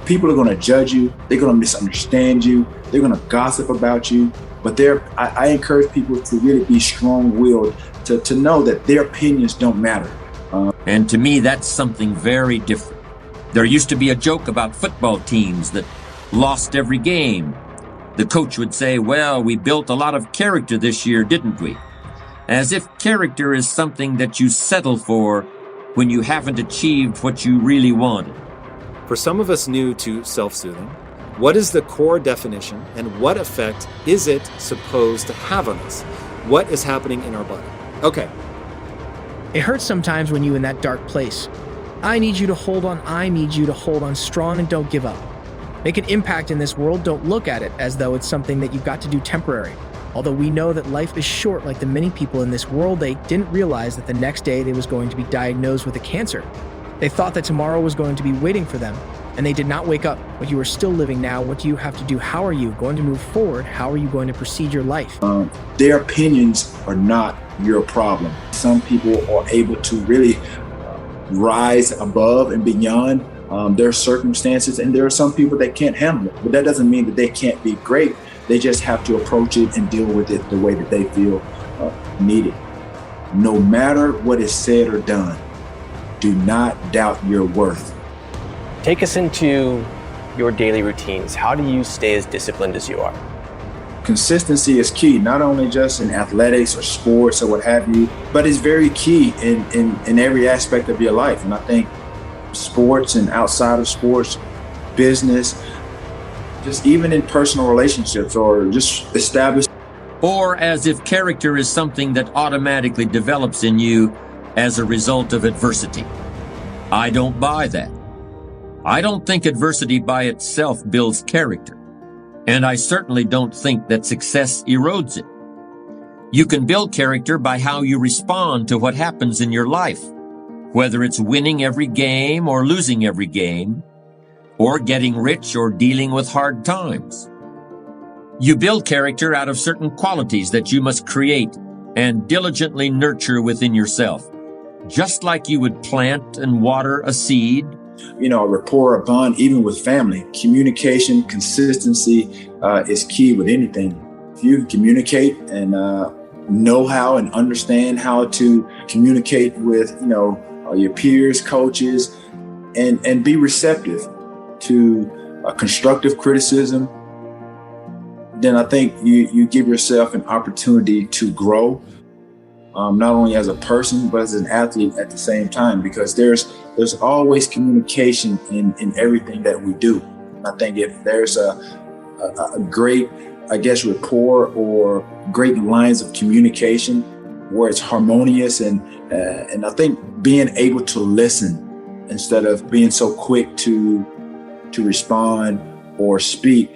People are going to judge you. They're going to misunderstand you. They're going to gossip about you. But I encourage people to really be strong-willed, to know that their opinions don't matter. And to me, that's something very different. There used to be a joke about football teams that lost every game. The coach would say, well, we built a lot of character this year, didn't we? As if character is something that you settle for when you haven't achieved what you really wanted. For some of us new to self-soothing, what is the core definition and what effect is it supposed to have on us? What is happening in our body? Okay. It hurts sometimes when you're in that dark place. I need you to hold on. I need you to hold on strong and don't give up. Make an impact in this world. Don't look at it as though it's something that you've got to do temporary. Although we know that life is short, like the many people in this world, they didn't realize that the next day they was going to be diagnosed with a cancer. They thought that tomorrow was going to be waiting for them, and they did not wake up. But you are still living now. What do you have to do? How are you going to move forward? How are you going to proceed your life? Their opinions are not your problem. Some people are able to really rise above and beyond their circumstances, and there are some people that can't handle it. But that doesn't mean that they can't be great. They just have to approach it and deal with it the way that they feel needed. No matter what is said or done, do not doubt your worth. Take us into your daily routines. How do you stay as disciplined as you are? Consistency is key, not only just in athletics or sports or what have you, but it's very key in every aspect of your life. And I think sports and outside of sports, business, just even in personal relationships or just established. Or as if character is something that automatically develops in you as a result of adversity. I don't buy that. I don't think adversity by itself builds character. And I certainly don't think that success erodes it. You can build character by how you respond to what happens in your life, whether it's winning every game or losing every game, or getting rich or dealing with hard times. You build character out of certain qualities that you must create and diligently nurture within yourself, just like you would plant and water a seed. A rapport, a bond, even with family. Communication, consistency is key with anything. If you communicate and know how and understand how to communicate with, your peers, coaches, and be receptive to constructive criticism, then I think you give yourself an opportunity to grow, not only as a person, but as an athlete at the same time, because there's always communication in everything that we do. I think if there's a great, rapport or great lines of communication where it's harmonious and I think being able to listen instead of being so quick to respond or speak,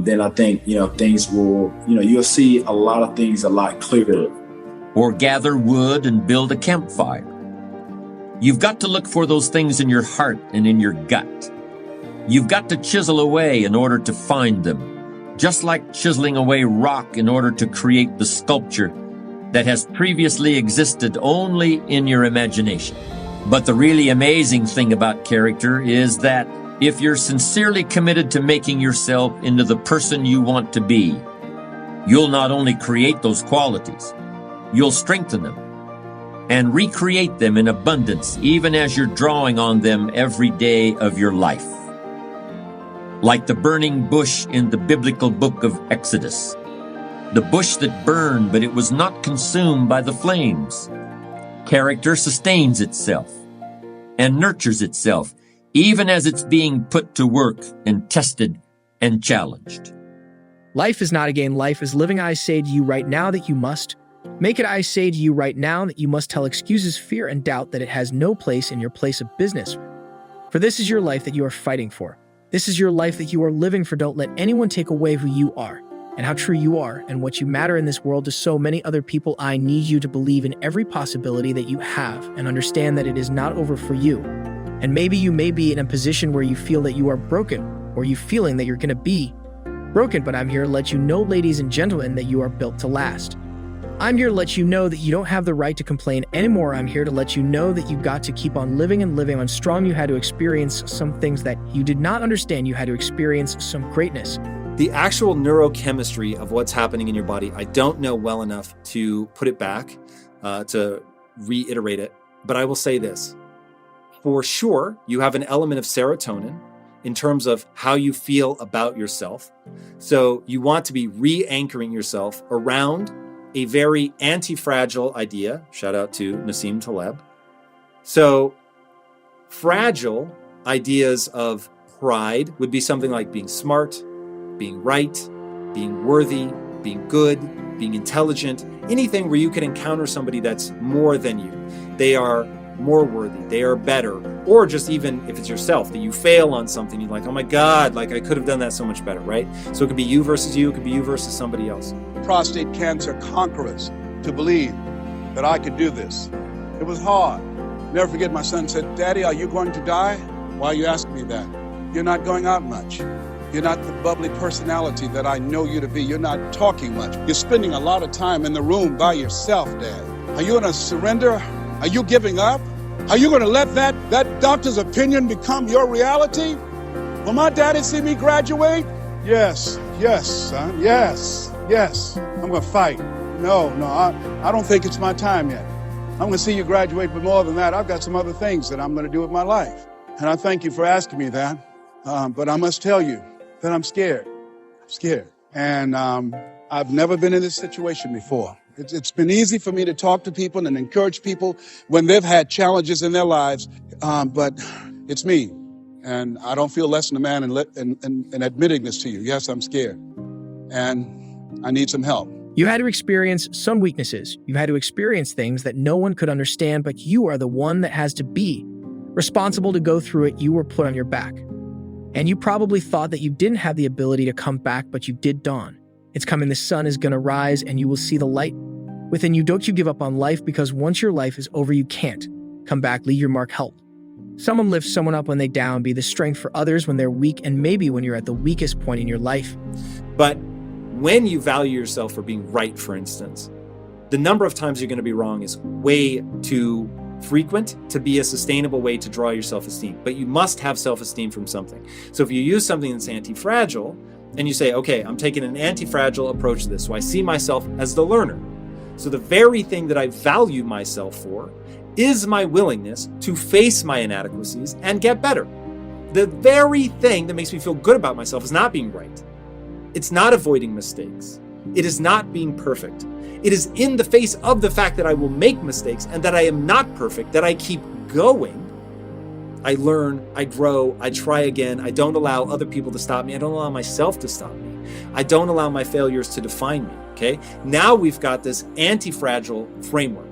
then I think, things will, you'll see a lot of things a lot clearer. Or gather wood and build a campfire. You've got to look for those things in your heart and in your gut. You've got to chisel away in order to find them, just like chiseling away rock in order to create the sculpture that has previously existed only in your imagination. But the really amazing thing about character is that if you're sincerely committed to making yourself into the person you want to be, you'll not only create those qualities, you'll strengthen them and recreate them in abundance, even as you're drawing on them every day of your life. Like the burning bush in the biblical book of Exodus, the bush that burned, but it was not consumed by the flames. Character sustains itself and nurtures itself, even as it's being put to work and tested and challenged. Life is not a game. Life is living. I say to you right now that you must. Make it, I say to you right now, that you must tell excuses, fear, and doubt that it has no place in your place of business. For this is your life that you are fighting for. This is your life that you are living for. Don't let anyone take away who you are and how true you are and what you matter in this world to so many other people. I need you to believe in every possibility that you have and understand that it is not over for you. And maybe you may be in a position where you feel that you are broken, or you feeling that you're going to be broken, but I'm here to let you know, ladies and gentlemen, that you are built to last. I'm here to let you know that you don't have the right to complain anymore. I'm here to let you know that you got to keep on living and living on strong. You had to experience some things that you did not understand. You had to experience some greatness. The actual neurochemistry of what's happening in your body, I don't know well enough to put it back, to reiterate it, but I will say this. For sure, you have an element of serotonin in terms of how you feel about yourself. So you want to be re-anchoring yourself around a very anti-fragile idea. Shout out to Nassim Taleb. So fragile ideas of pride would be something like being smart, being right, being worthy, being good, being intelligent, anything where you can encounter somebody that's more than you. They are more worthy, they are better, or just even if it's yourself, that you fail on something, you're like, oh my God, like I could have done that so much better, right? So it could be you versus you, it could be you versus somebody else. Prostate cancer conquerors to believe that I could do this. It was hard. Never forget, my son said, Daddy, are you going to die? Why are you asking me that? You're not going out much. You're not the bubbly personality that I know you to be. You're not talking much. You're spending a lot of time in the room by yourself, Dad. Are you going to surrender? Are you giving up? Are you going to let that doctor's opinion become your reality? Will my daddy see me graduate? Yes, son, yes. I'm going to fight. No, I don't think it's my time yet. I'm going to see you graduate, but more than that, I've got some other things that I'm going to do with my life. And I thank you for asking me that. But I must tell you that I'm scared. And I've never been in this situation before. It's been easy for me to talk to people and encourage people when they've had challenges in their lives, but it's me. And I don't feel less than a man in admitting this to you. Yes, I'm scared. And I need some help. You had to experience some weaknesses. You had to experience things that no one could understand, but you are the one that has to be responsible to go through it. You were put on your back. And you probably thought that you didn't have the ability to come back, but you did dawn. It's coming, the sun is going to rise, and you will see the light within you. Don't you give up on life, because once your life is over, you can't come back. Leave your mark, help. Someone lift someone up when they down. Be the strength for others when they're weak, and maybe when you're at the weakest point in your life. But when you value yourself for being right, for instance, the number of times you're going to be wrong is way too frequent to be a sustainable way to draw your self-esteem. But you must have self-esteem from something. So if you use something that's anti-fragile, and you say, okay, I'm taking an anti-fragile approach to this, so I see myself as the learner. So the very thing that I value myself for is my willingness to face my inadequacies and get better. The very thing that makes me feel good about myself is not being right. It's not avoiding mistakes. It is not being perfect. It is in the face of the fact that I will make mistakes and that I am not perfect, that I keep going. I learn, I grow, I try again. I don't allow other people to stop me. I don't allow myself to stop me. I don't allow my failures to define me, okay? Now we've got this anti-fragile framework.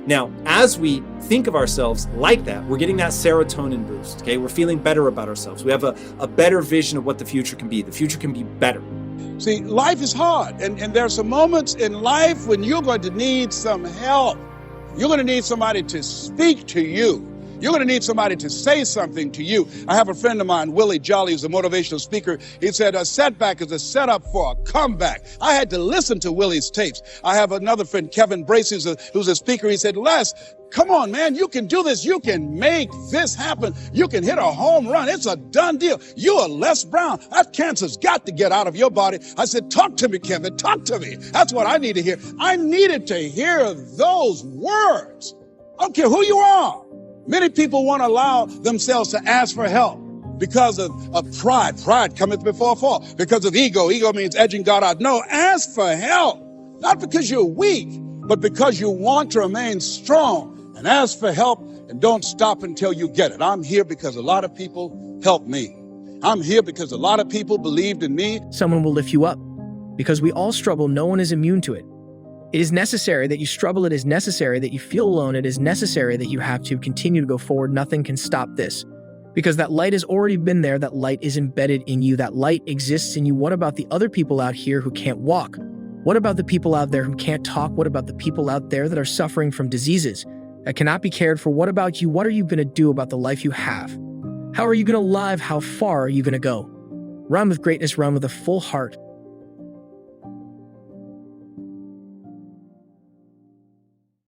Now, as we think of ourselves like that, we're getting that serotonin boost, okay? We're feeling better about ourselves. We have a better vision of what the future can be. The future can be better. See, life is hard, and there are some moments in life when you're going to need some help. You're going to need somebody to speak to you. You're going to need somebody to say something to you. I have a friend of mine, Willie Jolly, who's a motivational speaker. He said, a setback is a setup for a comeback. I had to listen to Willie's tapes. I have another friend, Kevin Brace, who's a speaker. He said, Les, come on, man, you can do this. You can make this happen. You can hit a home run. It's a done deal. You are Les Brown. That cancer's got to get out of your body. I said, talk to me, Kevin, talk to me. That's what I need to hear. I needed to hear those words. I don't care who you are. Many people won't allow themselves to ask for help because of pride. Pride cometh before a fall. Because of ego. Ego means edging God out. No, ask for help. Not because you're weak, but because you want to remain strong. And ask for help and don't stop until you get it. I'm here because a lot of people helped me. I'm here because a lot of people believed in me. Someone will lift you up. Because we all struggle, no one is immune to it. It is necessary that you struggle. It is necessary that you feel alone. It is necessary that you have to continue to go forward. Nothing can stop this. Because that light has already been there. That light is embedded in you. That light exists in you. What about the other people out here who can't walk? What about the people out there who can't talk? What about the people out there that are suffering from diseases that cannot be cared for? What about you? What are you going to do about the life you have? How are you going to live? How far are you going to go? Run with greatness. Run with a full heart.